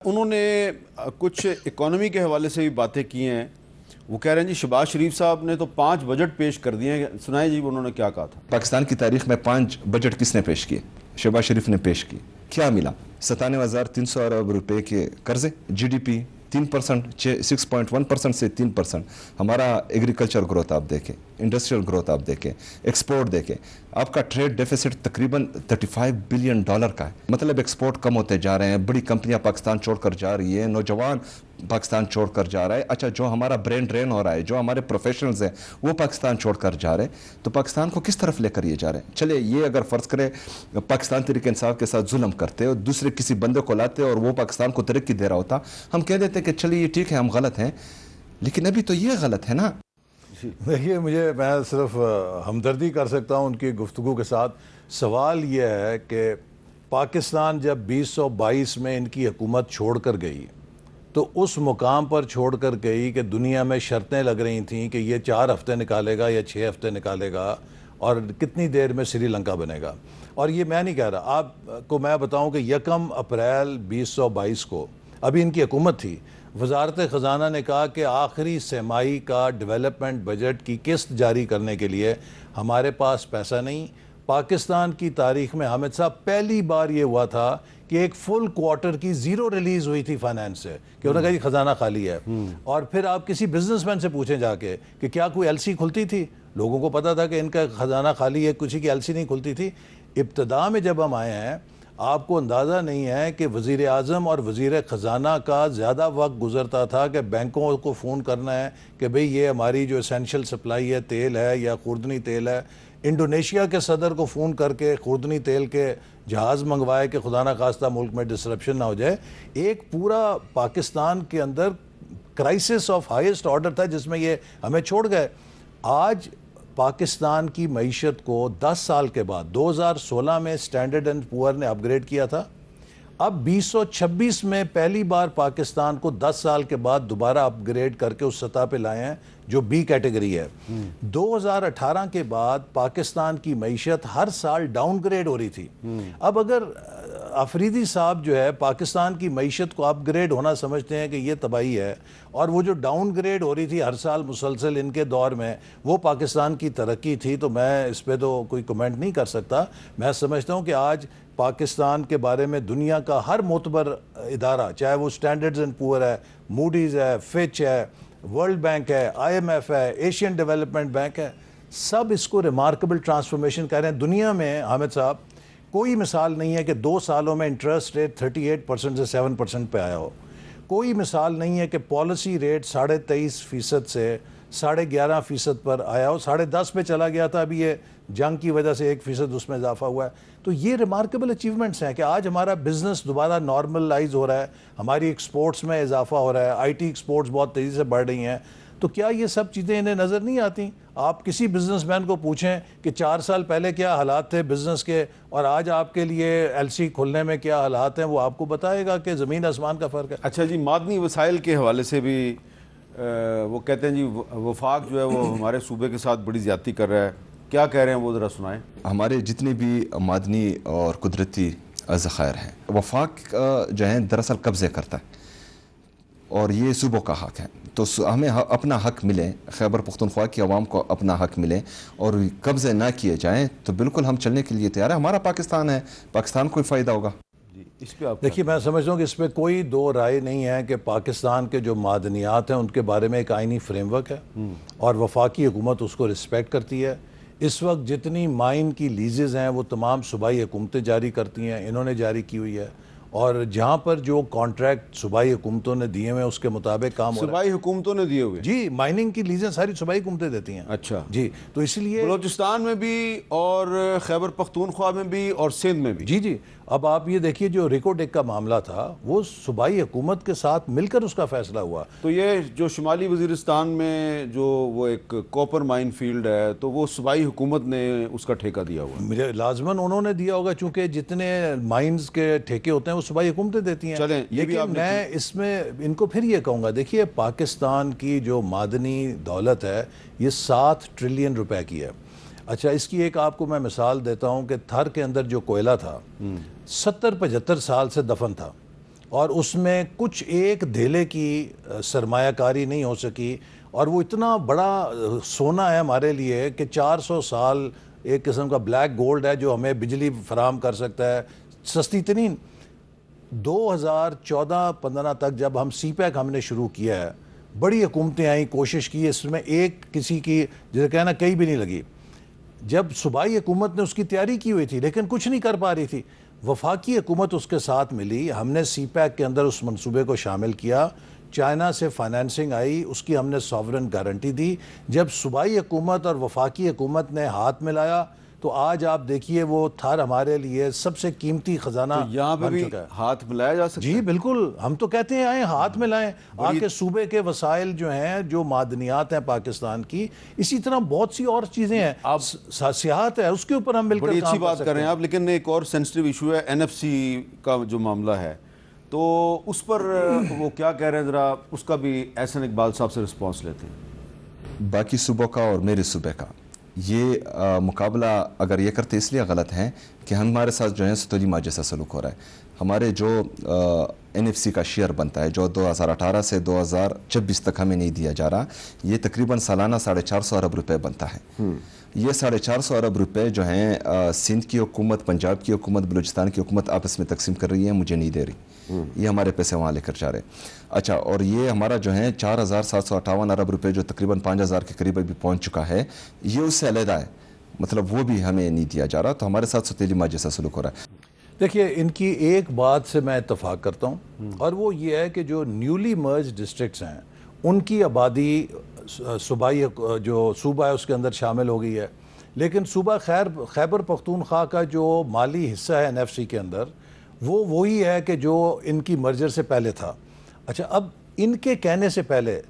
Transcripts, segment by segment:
انہوں نے کچھ اکانومی کے حوالے سے بھی باتیں کی ہیں. وہ کہہ رہے ہیں جی شہباز شریف صاحب نے تو 5 بجٹ پیش کر دیے ہیں. سنائیں جی انہوں نے کیا کہا تھا. پاکستان کی تاریخ میں 5 بجٹ کس نے پیش کیے؟ شہباز شریف نے پیش کی. کیا ملا؟ 97,300 ارب روپے کے قرضے، جی ڈی پی 3%، 6.1% سے 3%. ہمارا ایگریکلچر گروتھ آپ دیکھیں، انڈسٹریل گروتھ آپ دیکھیں، ایکسپورٹ دیکھیں. آپ کا ٹریڈ ڈیفیسٹ تقریباً $35 بلین کا ہے. مطلب ایکسپورٹ کم ہوتے جا رہے ہیں، بڑی کمپنیاں پاکستان چھوڑ کر جا رہی ہیں، نوجوان پاکستان چھوڑ کر جا رہا ہے. اچھا، جو ہمارا برین ڈرین ہو رہا ہے، جو ہمارے پروفیشنلز ہیں وہ پاکستان چھوڑ کر جا رہے ہیں، تو پاکستان کو کس طرف لے کر یہ جا رہے ہیں؟ چلے یہ اگر فرض کرے پاکستان تحریک انصاف کے ساتھ ظلم کرتے اور دوسرے کسی بندے کو لاتے اور وہ پاکستان کو ترقی دے رہا ہوتا، ہم کہہ دیتے کہ چلیے یہ ٹھیک ہے ہم غلط ہیں، لیکن ابھی تو یہ غلط ہے نا. دیکھیے، میں صرف ہمدردی کر سکتا ہوں ان کی گفتگو کے ساتھ. سوال یہ ہے کہ پاکستان جب 2022 میں ان کی حکومت چھوڑ کر گئی تو اس مقام پر چھوڑ کر گئی کہ دنیا میں شرطیں لگ رہی تھیں کہ یہ 4 ہفتے نکالے گا یا 6 ہفتے نکالے گا اور کتنی دیر میں سری لنکا بنے گا. اور یہ میں نہیں کہہ رہا، آپ کو میں بتاؤں کہ 1 اپریل 2022 کو ابھی ان کی حکومت تھی، وزارت خزانہ نے کہا کہ آخری سہ-ماہی کا ڈیولپمنٹ بجٹ کی قسط جاری کرنے کے لیے ہمارے پاس پیسہ نہیں. پاکستان کی تاریخ میں حامد صاحب پہلی بار یہ ہوا تھا کہ ایک فل کوارٹر کی 0 ریلیز ہوئی تھی فائنانس سے، کہ انہوں نے کہا جی خزانہ خالی ہے. اور پھر آپ کسی بزنس مین سے پوچھیں جا کے کہ کیا کوئی ایل سی کھلتی تھی؟ لوگوں کو پتا تھا کہ ان کا خزانہ خالی ہے، کسی کی ایل سی نہیں کھلتی تھی. ابتدا میں جب ہم آئے ہیں، آپ کو اندازہ نہیں ہے کہ وزیر اعظم اور وزیر خزانہ کا زیادہ وقت گزرتا تھا کہ بینکوں کو فون کرنا ہے کہ بھئی یہ ہماری جو اسینشل سپلائی ہے، تیل ہے یا خوردنی تیل ہے. انڈونیشیا کے صدر کو فون کر کے خوردنی تیل کے جہاز منگوائے کہ خدا نہ خواستہ ملک میں ڈسرپشن نہ ہو جائے. ایک پورا پاکستان کے اندر کرائسس آف ہائیسٹ آرڈر تھا جس میں یہ ہمیں چھوڑ گئے. آج پاکستان کی معیشت کو 10 سال کے بعد 2016 میں اسٹینڈرڈ اینڈ پور نے اپ گریڈ کیا تھا. اب 2026 میں پہلی بار پاکستان کو 10 سال کے بعد دوبارہ اپ گریڈ کر کے اس سطح پہ لائے ہیں جو بی کیٹیگری ہے. 2018 کے بعد پاکستان کی معیشت ہر سال ڈاؤن گریڈ ہو رہی تھی. اب اگر آفریدی صاحب جو ہے پاکستان کی معیشت کو اپ گریڈ ہونا سمجھتے ہیں کہ یہ تباہی ہے، اور وہ جو ڈاؤن گریڈ ہو رہی تھی ہر سال مسلسل ان کے دور میں وہ پاکستان کی ترقی تھی، تو میں اس پہ تو کوئی کمنٹ نہیں کر سکتا. میں سمجھتا ہوں کہ آج پاکستان کے بارے میں دنیا کا ہر معتبر ادارہ، چاہے وہ اسٹینڈرڈز اینڈ پور ہے، موڈیز ہے، فچ ہے، ورلڈ بینک ہے، آئی ایم ایف ہے، ایشین ڈیولپمنٹ بینک ہے، سب اس کو ریمارکیبل ٹرانسفارمیشن کہہ رہے ہیں. دنیا میں حامد صاحب کوئی مثال نہیں ہے کہ 2 سالوں میں انٹرسٹ ریٹ 38% سے 7% پہ آیا ہو. کوئی مثال نہیں ہے کہ پالیسی ریٹ 23.5% سے 11.5% پر آیا ہو. 10.5% پہ چلا گیا تھا، ابھی یہ جنگ کی وجہ سے 1% اس میں اضافہ ہوا ہے. تو یہ ریمارکیبل اچیومنٹس ہیں کہ آج ہمارا بزنس دوبارہ نارملائز ہو رہا ہے، ہماری ایکسپورٹس میں اضافہ ہو رہا ہے، آئی ٹی ایکسپورٹس بہت تیزی سے بڑھ رہی ہیں. تو کیا یہ سب چیزیں انہیں نظر نہیں آتی؟ آپ کسی بزنس مین کو پوچھیں کہ 4 سال پہلے کیا حالات تھے بزنس کے اور آج آپ کے لیے ایل سی کھلنے میں کیا حالات ہیں، وہ آپ کو بتائے گا کہ زمین آسمان کا فرق ہے. اچھا جی، معدنی وسائل کے حوالے سے بھی وہ کہتے ہیں جی وفاق جو ہے وہ ہمارے صوبے کے ساتھ بڑی زیادتی کر رہا ہے. کیا کہہ رہے ہیں وہ، ذرا سنائیں. ہمارے جتنی بھی معدنی اور قدرتی ذخائر ہیں، وفاق جو ہے دراصل قبضے کرتا ہے اور یہ صوبوں کا حق ہے. تو ہمیں اپنا حق ملے، خیبر پختونخوا کی عوام کو اپنا حق ملے اور قبضے نہ کیے جائیں، تو بالکل ہم چلنے کے لیے تیار ہیں. ہمارا پاکستان ہے، پاکستان کو فائدہ ہوگا. اس پہ آپ دیکھیے، میں سمجھتا ہوں کہ اس پہ کوئی دو رائے نہیں ہے کہ پاکستان کے جو معدنیات ہیں ان کے بارے میں ایک آئینی فریم ورک ہے اور وفاقی حکومت اس کو رسپیکٹ کرتی ہے. اس وقت جتنی مائن کی لیزز ہیں وہ تمام صوبائی حکومتیں جاری کرتی ہیں، انہوں نے جاری کی ہوئی ہے. اور جہاں پر جو کانٹریکٹ صوبائی حکومتوں نے دیے ہوئے اس کے مطابق کام ہو رہا ہے. صوبائی حکومتوں نے دیے ہوئے؟ جی، مائننگ کی لیزیں ساری صوبائی حکومتیں دیتی ہیں. اچھا جی، تو اس لیے بلوچستان میں بھی اور خیبر پختونخوا میں بھی اور سندھ میں بھی. جی. اب آپ یہ دیکھیے، جو ریکو ڈیک کا معاملہ تھا وہ صوبائی حکومت کے ساتھ مل کر اس کا فیصلہ ہوا. تو یہ جو شمالی وزیرستان میں جو وہ ایک کوپر مائن فیلڈ ہے تو وہ صوبائی حکومت نے اس کا ٹھیکہ دیا ہوا. مجھے لازماً انہوں نے دیا ہوگا، چونکہ جتنے مائنز کے ٹھیکے ہوتے ہیں وہ صوبائی حکومتیں دیتی ہیں. چلیں، لیکن میں اس میں ان کو پھر یہ کہوں گا، دیکھیے پاکستان کی جو معدنی دولت ہے یہ 7 ٹریلین روپے کی ہے. اچھا، اس کی ایک آپ کو میں مثال دیتا ہوں کہ تھر کے اندر جو کوئلہ تھا 70-75 سال سے دفن تھا. اور اس میں کچھ ایک دھیلے کی سرمایہ کاری نہیں ہو سکی، اور وہ اتنا بڑا سونا ہے ہمارے لیے کہ 400 سال ایک قسم کا بلیک گولڈ ہے جو ہمیں بجلی فراہم کر سکتا ہے سستی ترین۔ 2014-15 تک جب ہم سی پیک ہم نے شروع کیا ہے، بڑی حکومتیں آئیں، کوشش کی، اس میں ایک کسی کی جیسے کہنا کہیں بھی نہیں لگی۔ جب صوبائی حکومت نے اس کی تیاری کی ہوئی تھی لیکن کچھ نہیں کر پا رہی تھی، وفاقی حکومت اس کے ساتھ ملی، ہم نے سی پیک کے اندر اس منصوبے کو شامل کیا، چائنا سے فائنینسنگ آئی، اس کی ہم نے ساورن گارنٹی دی۔ جب صوبائی حکومت اور وفاقی حکومت نے ہاتھ ملایا تو آج آپ دیکھیے وہ تھر ہمارے لیے سب سے قیمتی خزانہ یہاں پہ بن بھی چکا ہے۔ ہاتھ ملایا جا سکتا ہے؟ جی بالکل، ہم تو کہتے ہیں آئیں ہاتھ ملائیں، آ کے صوبے کے وسائل جو ہیں، جو معدنیات ہیں پاکستان کی، اسی طرح بہت سی اور چیزیں ہیں، سیاحت ہے، اس کے اوپر ہم مل کر بڑی اچھی کام بات کر رہے ہیں آپ، لیکن ایک اور سینسٹیو ایشو ہے NFC کا جو معاملہ ہے، تو اس پر وہ کیا کہہ رہے ہیں، ذرا اس کا بھی احسن اقبال صاحب سے رسپانس لیتے ہیں۔ باقی صوبوں کا اور میرے صوبے کا یہ مقابلہ اگر یہ کرتے اس لیے غلط ہیں کہ ہمارے ساتھ جو ہے ستولی ماں جیسا سلوک ہو رہا ہے۔ ہمارے جو NFC کا شیئر بنتا ہے جو 2018 سے 2026 تک ہمیں نہیں دیا جا رہا، یہ تقریباً سالانہ 450 ارب روپے بنتا ہے۔ یہ 450 ارب روپے جو ہیں سندھ کی حکومت، پنجاب کی حکومت، بلوچستان کی حکومت آپس میں تقسیم کر رہی ہے، مجھے نہیں دے رہی، یہ ہمارے پیسے وہاں لے کر جا رہے۔ اچھا، اور یہ ہمارا جو ہے 4758 ارب روپے جو تقریباً 5000 کے قریب ابھی پہنچ چکا ہے، یہ اس سے علیحدہ ہے، مطلب وہ بھی ہمیں نہیں دیا جا رہا، تو ہمارے ساتھ ستیلی ماں جیسا سلوک ہو رہا ہے۔ دیکھیے ان کی ایک بات سے میں اتفاق کرتا ہوں، اور وہ یہ ہے کہ جو نیولی مرج ڈسٹرکٹس ہیں ان کی آبادی صوبائی جو صوبہ ہے اس کے اندر شامل ہو گئی ہے، لیکن صوبہ خیبر پختونخوا کا جو مالی حصہ ہے NFC کے اندر وہ وہی ہے کہ جو ان کی مرجر سے پہلے تھا۔ اچھا، اب ان کے کہنے سے پہلے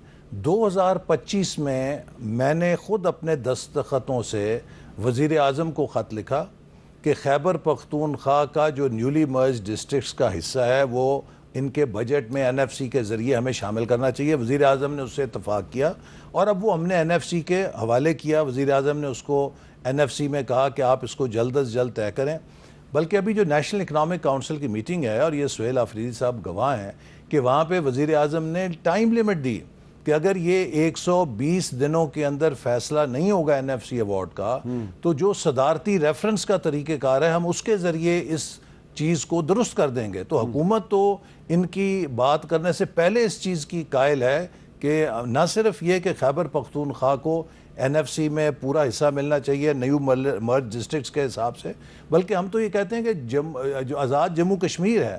2025 میں میں نے خود اپنے دستخطوں سے وزیر اعظم کو خط لکھا کہ خیبر پختونخوا کا جو نیولی مرج ڈسٹرکٹس کا حصہ ہے وہ ان کے بجٹ میں NFC کے ذریعے ہمیں شامل کرنا چاہیے۔ وزیر اعظم نے اس سے اتفاق کیا اور اب وہ ہم نے NFC کے حوالے کیا۔ وزیر اعظم نے اس کو NFC میں کہا کہ آپ اس کو جلد از جلد طے کریں، بلکہ ابھی جو نیشنل اکنامک کونسل کی میٹنگ ہے، اور یہ سہیل آفریدی صاحب گواہ ہیں کہ وہاں پہ وزیر اعظم نے ٹائم لیمٹ دی کہ اگر یہ 120 دنوں کے اندر فیصلہ نہیں ہوگا NFC ایوارڈ کا تو جو صدارتی ریفرنس کا طریقہ کار ہے ہم اس کے ذریعے اس چیز کو درست کر دیں گے۔ تو حکومت تو ان کی بات کرنے سے پہلے اس چیز کی قائل ہے کہ نہ صرف یہ کہ خیبر پختونخوا کو NFC میں پورا حصہ ملنا چاہیے نیو مرج ڈسٹرکٹس کے حساب سے، بلکہ ہم تو یہ کہتے ہیں کہ جو آزاد جموں کشمیر ہے،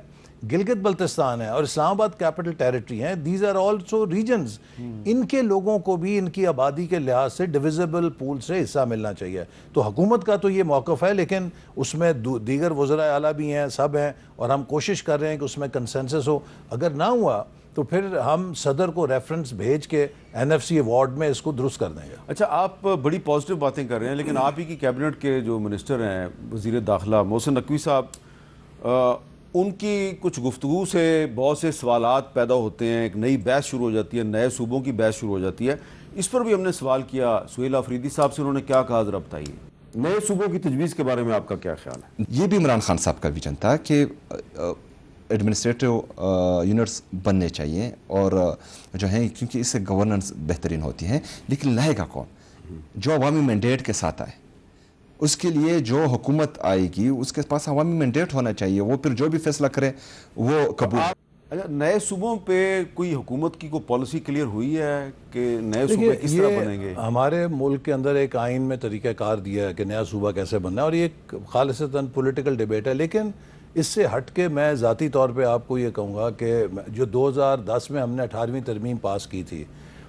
گلگت بلتستان ہے اور اسلام آباد کیپٹل ٹیریٹری ہیں، دیز آر آلسو ریجنز، ان کے لوگوں کو بھی ان کی آبادی کے لحاظ سے ڈویزیبل پول سے حصہ ملنا چاہیے۔ تو حکومت کا تو یہ موقف ہے، لیکن اس میں دیگر وزراء اعلیٰ بھی ہیں، سب ہیں، اور ہم کوشش کر رہے ہیں کہ اس میں کنسنسس ہو۔ اگر نہ ہوا تو پھر ہم صدر کو ریفرنس بھیج کے NFC ایوارڈ میں اس کو درست کر دیں گے۔ اچھا، آپ بڑی پازیٹیو باتیں کر رہے ہیں، لیکن آپ ہی کی کیبنٹ کے جو منسٹر ہیں، وزیر داخلہ محسن نقوی صاحب، ان کی کچھ گفتگو سے بہت سے سوالات پیدا ہوتے ہیں، ایک نئی بحث شروع ہو جاتی ہے، نئے صوبوں کی بحث شروع ہو جاتی ہے۔ اس پر بھی ہم نے سوال کیا سہیل آفریدی صاحب سے، انہوں نے کیا کہا، ذرا بتائیے نئے صوبوں کی تجویز کے بارے میں آپ کا کیا خیال ہے؟ یہ بھی عمران خان صاحب کا ویژن تھا کہ ایڈمنسٹریٹو یونٹس بننے چاہیے اور جو ہیں، کیونکہ اس سے گورننس بہترین ہوتی ہے، لیکن لائے گا کون؟ جو عوامی مینڈیٹ کے ساتھ آئے، اس کے لیے جو حکومت آئے گی اس کے پاس عوامی مینڈیٹ ہونا چاہیے، وہ پھر جو بھی فیصلہ کرے وہ قبول۔ اچھا، نئے صوبوں پہ کوئی حکومت کی کوئی پالیسی کلیئر ہوئی ہے کہ نئے صوبے کس طرح بنیں گے؟ ہمارے ملک کے اندر ایک آئین میں طریقہ کار دیا ہے کہ نیا صوبہ کیسے بننا ہے، اور یہ ایک خالصتاً پولیٹیکل ڈیبیٹ ہے، لیکن اس سے ہٹ کے میں ذاتی طور پہ آپ کو یہ کہوں گا کہ جو 2010 میں ہم نے 18ویں ترمیم پاس کی تھی،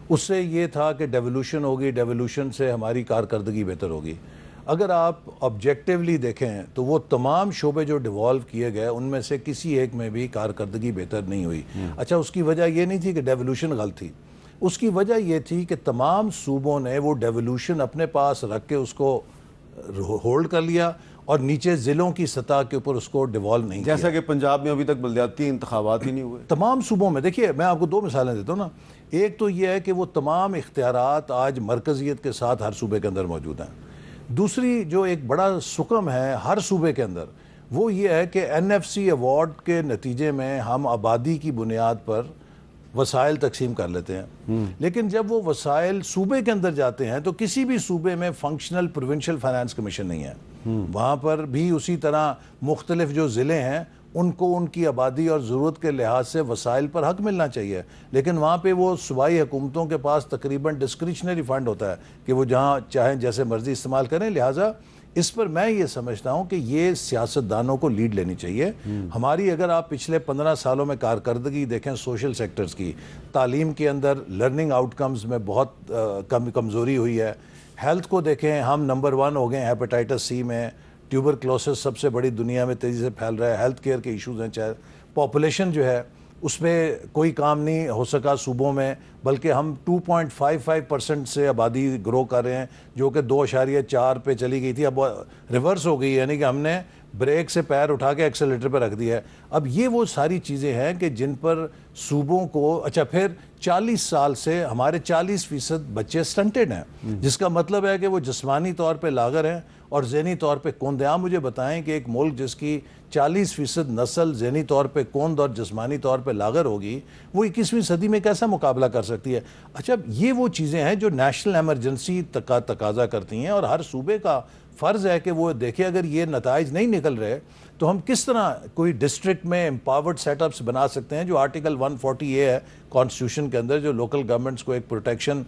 اس سے یہ تھا کہ ڈیولوشن ہوگی، ڈیولوشن سے ہماری کارکردگی بہتر ہوگی۔ اگر آپ آبجیکٹیولی دیکھیں تو وہ تمام شعبے جو ڈیوالو کیے گئے ان میں سے کسی ایک میں بھی کارکردگی بہتر نہیں ہوئی۔ اچھا، اس کی وجہ یہ نہیں تھی کہ ڈیولوشن غلط تھی، اس کی وجہ یہ تھی کہ تمام صوبوں نے وہ ڈیولوشن اپنے پاس رکھ کے اس کو ہولڈ کر لیا اور نیچے ضلعوں کی سطح کے اوپر اس کو ڈیوالو نہیں کیا۔ جیسا کہ پنجاب میں ابھی تک بلدیاتی انتخابات ہی نہیں ہوئے تمام صوبوں میں دیکھیے، میں آپ کو 2 مثالیں دیتا ہوں نا۔ ایک تو یہ ہے کہ وہ تمام اختیارات آج مرکزیت کے ساتھ ہر صوبے کے اندر موجود ہیں۔ دوسری جو ایک بڑا سکم ہے ہر صوبے کے اندر، وہ یہ ہے کہ NFC ایوارڈ کے نتیجے میں ہم آبادی کی بنیاد پر وسائل تقسیم کر لیتے ہیں، لیکن جب وہ وسائل صوبے کے اندر جاتے ہیں تو کسی بھی صوبے میں فنکشنل پروونشل فائنانس کمیشن نہیں ہے. وہاں پر بھی اسی طرح مختلف جو ضلع ہیں ان کو ان کی آبادی اور ضرورت کے لحاظ سے وسائل پر حق ملنا چاہیے، لیکن وہاں پہ وہ صوبائی حکومتوں کے پاس تقریباً ڈسکریشنری فنڈ ہوتا ہے کہ وہ جہاں چاہیں جیسے مرضی استعمال کریں. لہٰذا اس پر میں یہ سمجھتا ہوں کہ یہ سیاستدانوں کو لیڈ لینی چاہیے. ہماری اگر آپ پچھلے 15 سالوں میں کارکردگی دیکھیں سوشل سیکٹرز کی، تعلیم کے اندر لرننگ آؤٹ کمز میں بہت کمزوری ہوئی ہے. ہیلتھ کو دیکھیں، ہم نمبر 1 ہو گئے ہیں ہیپاٹائٹس سی میں، ٹیوبرکلوسس سب سے بڑی دنیا میں تیزی سے پھیل رہا ہے. ہیلتھ کیئر کے ایشوز ہیں، چاہے پاپولیشن جو ہے اس پہ کوئی کام نہیں ہو سکا صوبوں میں، بلکہ ہم 2.55% سے آبادی گرو کر رہے ہیں جو کہ 2.4 پہ چلی گئی تھی، اب ریورس ہو گئی ہے، یعنی کہ ہم نے بریک سے پیر اٹھا کے ایکسیلیٹر پہ رکھ دیا ہے. اب یہ وہ ساری چیزیں ہیں کہ جن پر صوبوں کو اچھا پھر 40 سال سے ہمارے 40% بچے سٹنٹڈ ہیں، جس کا مطلب ہے کہ وہ جسمانی طور پہ لاغر ہیں اور ذہنی طور پہ کند ہیں. آپ مجھے بتائیں کہ ایک ملک جس کی 40% نسل ذہنی طور پہ کند اور جسمانی طور پہ لاغر ہوگی، وہ 21ویں صدی میں کیسا مقابلہ کر سکتی ہے؟ اچھا یہ وہ چیزیں ہیں جو نیشنل ایمرجنسی تقاضا کرتی ہیں، اور ہر صوبے کا فرض ہے کہ وہ دیکھے اگر یہ نتائج نہیں نکل رہے تو ہم کس طرح کوئی ڈسٹرکٹ میں امپاورڈ سیٹ اپس بنا سکتے ہیں، جو آرٹیکل 140A ہے کانسٹیٹیوشن کے اندر، جو لوکل گورنمنٹس کو ایک پروٹیکشن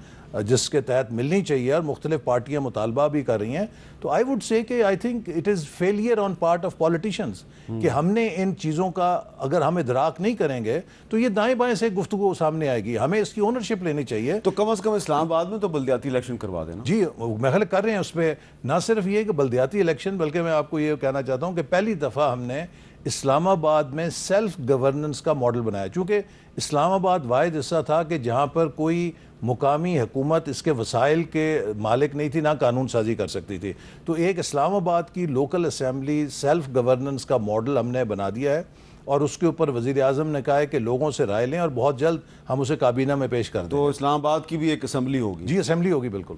جس کے تحت ملنی چاہیے، اور مختلف پارٹیاں مطالبہ بھی کر رہی ہیں. تو آئی وڈ سے کہ I think it is failure on part of politicians کہ ہم نے ان چیزوں کا اگر ہم ادراک نہیں کریں گے تو یہ دائیں بائیں سے گفتگو سامنے آئے گی. ہمیں اس کی اونرشپ لینی چاہیے. تو کم از کم اسلام آباد میں تو بلدیاتی الیکشن کروا دینا. جی میں خیال کر رہے ہیں اس پہ، نہ صرف یہ کہ بلدیاتی الیکشن، بلکہ میں آپ کو یہ کہنا چاہتا ہوں کہ پہلی دفعہ ہم نے اسلام آباد میں سیلف گورننس کا ماڈل بنایا، چونکہ اسلام آباد واحد حصہ تھا کہ جہاں پر کوئی مقامی حکومت اس کے وسائل کے مالک نہیں تھی، نہ قانون سازی کر سکتی تھی. تو ایک اسلام آباد کی لوکل اسمبلی سیلف گورننس کا ماڈل ہم نے بنا دیا ہے، اور اس کے اوپر وزیر اعظم نے کہا ہے کہ لوگوں سے رائے لیں اور بہت جلد ہم اسے کابینہ میں پیش کر دیں. تو اسلام آباد کی بھی ایک اسمبلی ہوگی؟ جی اسمبلی ہوگی بالکل.